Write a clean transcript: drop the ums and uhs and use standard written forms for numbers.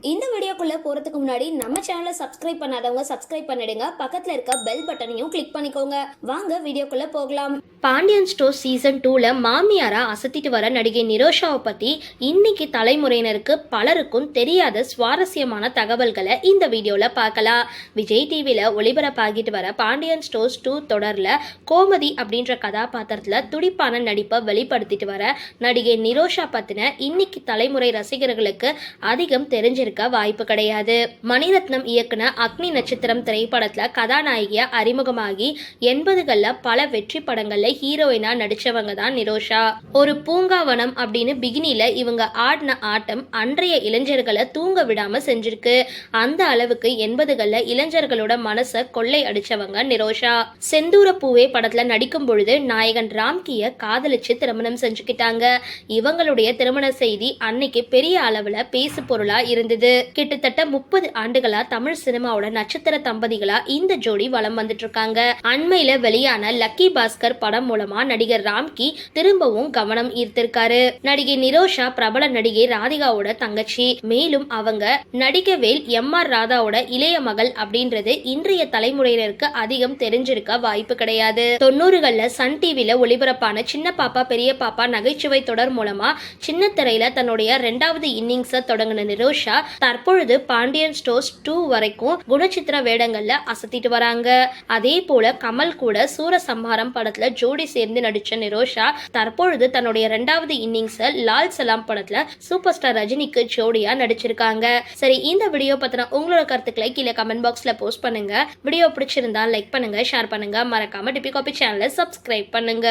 இந்த வீடியோக்குள்ள போறதுக்கு முன்னாடி நம்ம சேனலை சப்ஸ்கிரைப் பண்ணாதவங்க சப்ஸ்கிரைப் பண்ணிடுங்க, பக்கத்துல இருக்க பெல் பட்டனையும் கிளிக் பண்ணிக்கோங்க. வாங்க வீடியோக்குள்ள போகலாம். பாண்டியன் ஸ்டோர் சீசன் 2ல மாமியாரா அசத்திட்டு வர நடிகை நிரோஷாவை பத்தி இன்னைக்கு தலைமுறையினருக்கு பலருக்கும் தெரியாத சுவாரஸ்யமான தகவல்களை இந்த வீடியோல பார்க்கலாம். விஜய் டிவில ஒளிபரப்பாகிட்டு வர பாண்டியன் ஸ்டோர்ஸ் 2 தொடர்ல கோமதி அப்படின்ற கதாபாத்திரத்துல துடிப்பான நடிப்பை வெளிப்படுத்திட்டு வர நடிகை நிரோஷா பத்தின இன்னைக்கு தலைமுறை ரசிகர்களுக்கு அதிகம் தெரிஞ்சிருக்க வாய்ப்பு கிடையாது. மணிரத்னம் இயக்குன அக்னி நட்சத்திரம் திரைப்படத்துல கதாநாயகியா அறிமுகமாகி 80கள்ல பல வெற்றி படங்கள்ல ஹீரோயினா நடிச்சவங்க தான் நிரோஷா. ஒரு பூங்காவனம் அப்படின்னு பிகினில இவங்க ஆடின ஆட்டம் அன்றைய இளைஞர்களை தூங்க விடாம செஞ்சிருக்கு. அந்த அளவுக்கு 80கள்ல இளைஞர்களோட மனசை கொள்ளை அடிச்சவங்க நிரோஷா. செந்தூர பூவே படத்துல நடிக்கும் பொழுது நாயகன் ராம்கிய காதலிச்சு திருமணம் செஞ்சுக்கிட்டாங்க. இவங்களுடைய திருமண செய்தி அன்னைக்கு பெரிய அளவுல பேசு பொருளா இருந்தது. கிட்டத்தட்ட 30 ஆண்டுகளா தமிழ் சினிமாவோட நட்சத்திர தம்பதிகளா இந்த ஜோடி வலம் வந்துட்டு இருக்காங்க. அண்மையில வெளியான லக்கி பாஸ்கர் படம் மூலமா நடிகர் ராம்கி திரும்பவும் கவனம் ஈர்த்திருக்காரு. நடிகை நிரோஷா பிரபல நடிகை ராதிகாவோட தங்கச்சி. மேலும் அவங்க நடிகவேல் MR ராதாவோட இளைய மகள் அப்படின்றது இன்றைய தலைமுறையினருக்கு அதிகம் தெரிஞ்சிருக்க வாய்ப்பு கிடையாது. 90கள்ல சன் டிவில ஒளிபரப்பான சின்ன பாப்பா பெரிய பாப்பா நகைச்சுவை தொடர் மூலமா சின்ன திரையில தன்னுடைய 2வது இன்னிங்ஸ தொடங்கின நிரோஷா தற்பொழுது பாண்டியன் ஸ்டோர்ஸ் 2 வரைக்கும் குணச்சித்திர வேடங்கள்ல அசத்திட்டு வராங்க. அதே போல கமல் கூட சூரசம்ஹாரம் படத்துல ஜோடி சேர்ந்து நடிச்ச நிரோஷா தற்பொழுது தன்னுடைய 2வது இன்னிங்ஸ லால் சலாம் படத்துல சூப்பர் ஸ்டார் ரஜினிக்கு ஜோடியா நடிச்சிருக்காங்க. சரி, இந்த வீடியோ பத்தின உங்களோட கருத்துக்களை கீழே கமெண்ட் பாக்ஸ்ல போஸ்ட் பண்ணுங்க. வீடியோ பிடிச்சிருந்தா லைக் பண்ணுங்க, ஷேர் பண்ணுங்க, மறக்காம டிபி காபி சேனலை சப்ஸ்கிரைப் பண்ணுங்க.